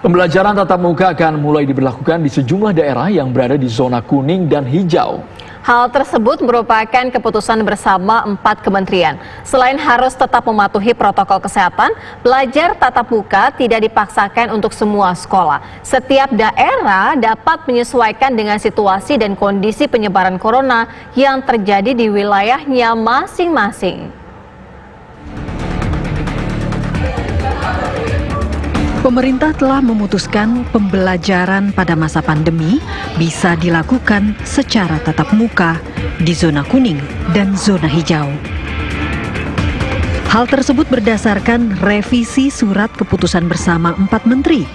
Pembelajaran tatap muka akan mulai diberlakukan di sejumlah daerah yang berada di zona kuning dan hijau. Hal tersebut merupakan keputusan bersama 4 kementerian. Selain harus tetap mematuhi protokol kesehatan, belajar tatap muka tidak dipaksakan untuk semua sekolah. Setiap daerah dapat menyesuaikan dengan situasi dan kondisi penyebaran corona yang terjadi di wilayahnya masing-masing. Pemerintah telah memutuskan pembelajaran pada masa pandemi bisa dilakukan secara tatap muka di zona kuning dan zona hijau. Hal tersebut berdasarkan revisi surat keputusan bersama 4 menteri,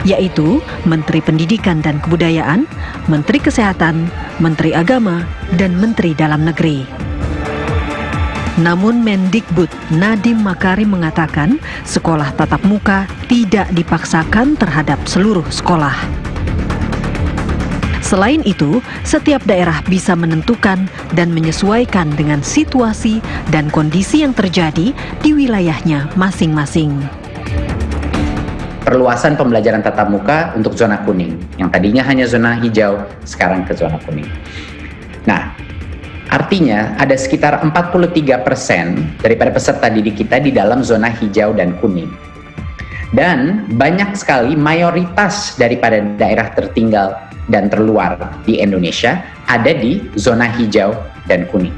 yaitu Menteri Pendidikan dan Kebudayaan, Menteri Kesehatan, Menteri Agama, dan Menteri Dalam Negeri. Namun Mendikbud Nadiem Makarim mengatakan sekolah tatap muka tidak dipaksakan terhadap seluruh sekolah. Selain itu, setiap daerah bisa menentukan dan menyesuaikan dengan situasi dan kondisi yang terjadi di wilayahnya masing-masing. Perluasan pembelajaran tatap muka untuk zona kuning, yang tadinya hanya zona hijau, sekarang ke zona kuning. Nah, artinya ada sekitar 43% daripada peserta didik kita di dalam zona hijau dan kuning. Dan banyak sekali mayoritas daripada daerah tertinggal dan terluar di Indonesia ada di zona hijau dan kuning.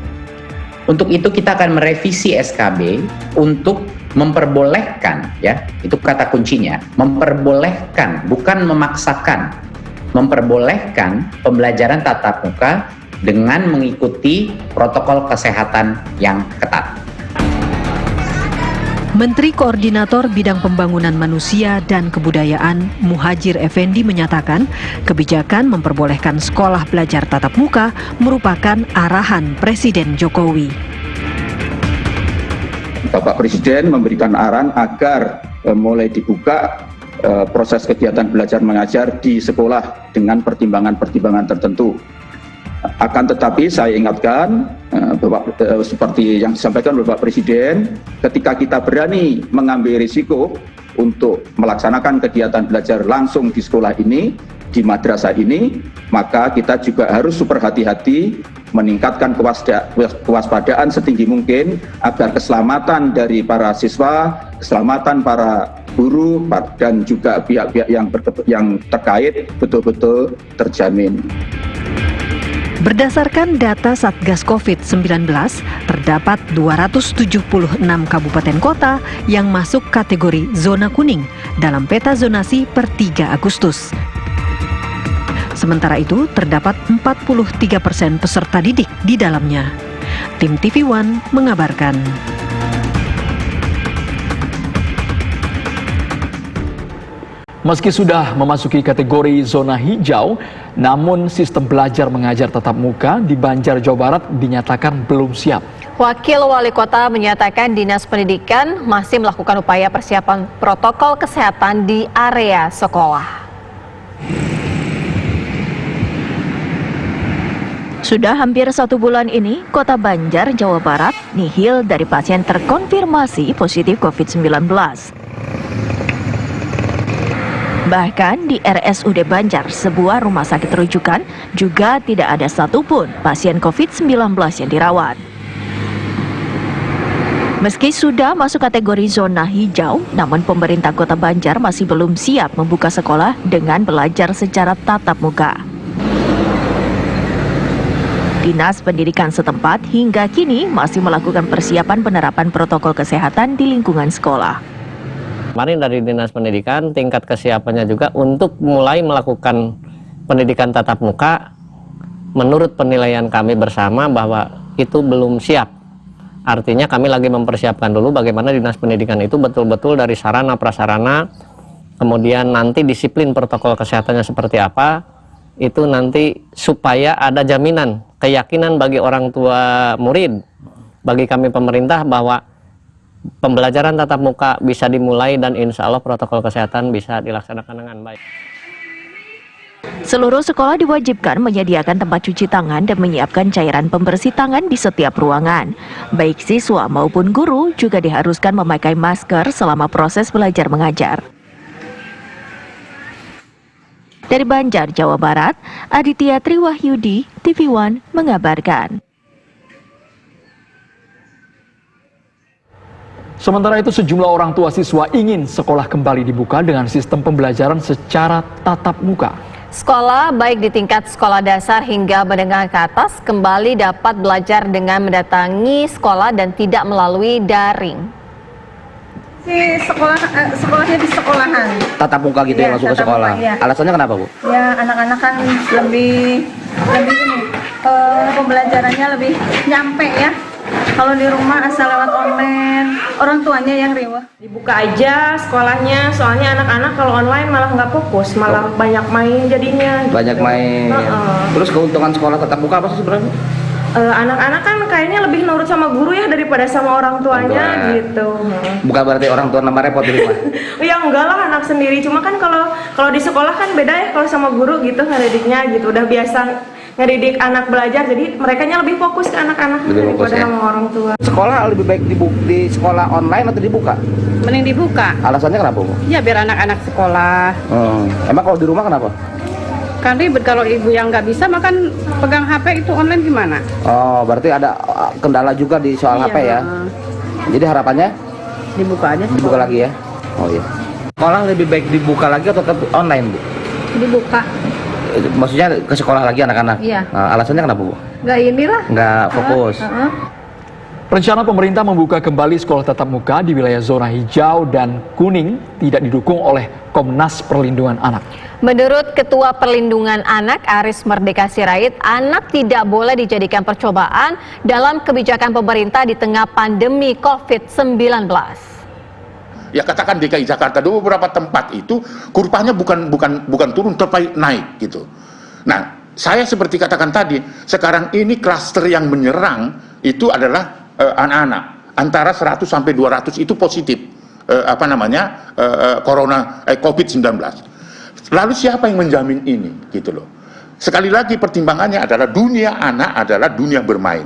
Untuk itu kita akan merevisi SKB untuk memperbolehkan, ya, itu kata kuncinya, memperbolehkan, bukan memaksakan, memperbolehkan pembelajaran tatap muka dengan mengikuti protokol kesehatan yang ketat. Menteri Koordinator Bidang Pembangunan Manusia dan Kebudayaan Muhadjir Effendi menyatakan kebijakan memperbolehkan sekolah belajar tatap muka merupakan arahan Presiden Jokowi. Bapak Presiden memberikan arahan agar mulai dibuka proses kegiatan belajar mengajar di sekolah dengan pertimbangan-pertimbangan tertentu. Akan tetapi saya ingatkan, seperti yang disampaikan oleh Bapak Presiden, ketika kita berani mengambil risiko untuk melaksanakan kegiatan belajar langsung di sekolah ini, di madrasah ini, maka kita juga harus super hati-hati meningkatkan kewaspadaan setinggi mungkin agar keselamatan dari para siswa, keselamatan para guru, dan juga pihak-pihak yang terkait betul-betul terjamin. Berdasarkan data Satgas COVID-19, terdapat 276 kabupaten kota yang masuk kategori zona kuning dalam peta zonasi per 3 Agustus. Sementara itu, terdapat 43% peserta didik di dalamnya. Tim TV One mengabarkan. Meski sudah memasuki kategori zona hijau, namun sistem belajar mengajar tatap muka di Banjar, Jawa Barat dinyatakan belum siap. Wakil Wali Kota menyatakan Dinas Pendidikan masih melakukan upaya persiapan protokol kesehatan di area sekolah. Sudah hampir 1 bulan ini, Kota Banjar, Jawa Barat nihil dari pasien terkonfirmasi positif COVID-19. Bahkan di RSUD Banjar, sebuah rumah sakit rujukan, juga tidak ada satupun pasien COVID-19 yang dirawat. Meski sudah masuk kategori zona hijau, namun pemerintah Kota Banjar masih belum siap membuka sekolah dengan belajar secara tatap muka. Dinas Pendidikan setempat hingga kini masih melakukan persiapan penerapan protokol kesehatan di lingkungan sekolah. Kemarin dari Dinas Pendidikan tingkat kesiapannya juga untuk mulai melakukan pendidikan tatap muka, menurut penilaian kami bersama bahwa itu belum siap. Artinya kami lagi mempersiapkan dulu bagaimana Dinas Pendidikan itu betul-betul dari sarana prasarana, kemudian nanti disiplin protokol kesehatannya seperti apa, itu nanti supaya ada jaminan, keyakinan bagi orang tua murid, bagi kami pemerintah bahwa pembelajaran tatap muka bisa dimulai dan insya Allah protokol kesehatan bisa dilaksanakan dengan baik. Seluruh sekolah diwajibkan menyediakan tempat cuci tangan dan menyiapkan cairan pembersih tangan di setiap ruangan. Baik siswa maupun guru juga diharuskan memakai masker selama proses belajar mengajar. Dari Banjar, Jawa Barat, Aditya Triwahyudi, TV One mengabarkan. Sementara itu sejumlah orang tua siswa ingin sekolah kembali dibuka dengan sistem pembelajaran secara tatap muka. Sekolah baik di tingkat sekolah dasar hingga menengah ke atas kembali dapat belajar dengan mendatangi sekolah dan tidak melalui daring. Sekolahnya di sekolahan. Tatap muka gitu ya, langsung ke sekolah. Muka, ya. Alasannya kenapa, Bu? Ya, anak-anak kan lebih ini, pembelajarannya lebih nyampe ya. Kalau di rumah asal lewat online, orang tuanya yang riweh. Dibuka aja sekolahnya, soalnya anak-anak kalau online malah nggak fokus, malah banyak main jadinya. Banyak gitu. main. Terus keuntungan sekolah tatap muka apa sih sebenarnya? Anak-anak kan kayaknya lebih nurut sama guru ya daripada sama orang tuanya gitu. Bukan berarti orang tua nambah repot di rumah? Ya enggak lah, anak sendiri. Cuma kan kalau di sekolah kan beda ya kalau sama guru gitu ngedidiknya gitu. Udah biasa ngedidik anak belajar, jadi merekanya lebih fokus ke anak-anak daripada sama orang tua. Sekolah lebih baik di sekolah online atau dibuka? Mending dibuka. Alasannya kenapa, Bu? Ya biar anak-anak sekolah. Emang kalau di rumah kenapa? Kan ribet kalau ibu yang nggak bisa makan pegang HP itu online gimana? Oh, berarti ada kendala juga di soal HP ya? Jadi harapannya? Dibuka aja. Dibuka lagi ya? Oh iya. Sekolah lebih baik dibuka lagi atau tetap online, Bu? Dibuka. Maksudnya ke sekolah lagi anak-anak? Iya. Alasannya kenapa, Bu? Nggak inilah. Nggak fokus? Rencana pemerintah membuka kembali sekolah tatap muka di wilayah zona hijau dan kuning tidak didukung oleh Komnas Perlindungan Anak. Menurut Ketua Perlindungan Anak Aris Merdeka Sirait, anak tidak boleh dijadikan percobaan dalam kebijakan pemerintah di tengah pandemi COVID-19. Ya katakan DKI Jakarta, di beberapa tempat itu kurvanya bukan turun tapi naik gitu. Nah, saya seperti katakan tadi, sekarang ini klaster yang menyerang itu adalah anak-anak antara 100 sampai 200 itu positif COVID-19. Lalu siapa yang menjamin ini gitu loh. Sekali lagi pertimbangannya adalah dunia anak adalah dunia bermain.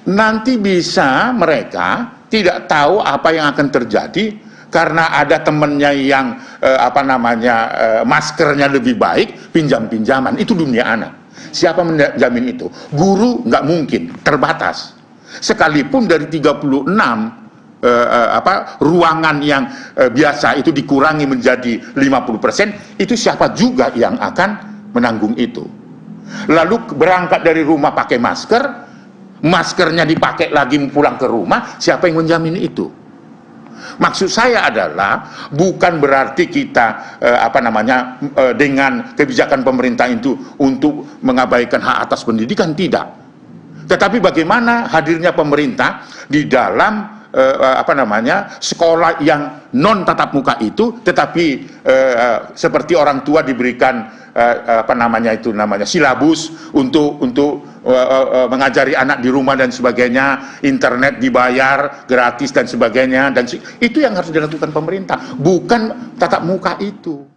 Nanti bisa mereka tidak tahu apa yang akan terjadi karena ada temennya yang maskernya lebih baik, pinjam-pinjaman, itu dunia anak. Siapa menjamin itu? Guru nggak mungkin, terbatas. Sekalipun dari 36 ruangan yang biasa itu dikurangi menjadi 50%, itu siapa juga yang akan menanggung itu. Lalu berangkat dari rumah pakai masker, maskernya dipakai lagi pulang ke rumah, siapa yang menjamin itu? Maksud saya adalah bukan berarti kita dengan kebijakan pemerintah itu untuk mengabaikan hak atas pendidikan, tidak. Tetapi bagaimana hadirnya pemerintah di dalam sekolah yang non tatap muka itu, tetapi seperti orang tua diberikan silabus untuk mengajari anak di rumah dan sebagainya, internet dibayar gratis dan sebagainya, dan itu yang harus dilakukan pemerintah, bukan tatap muka itu.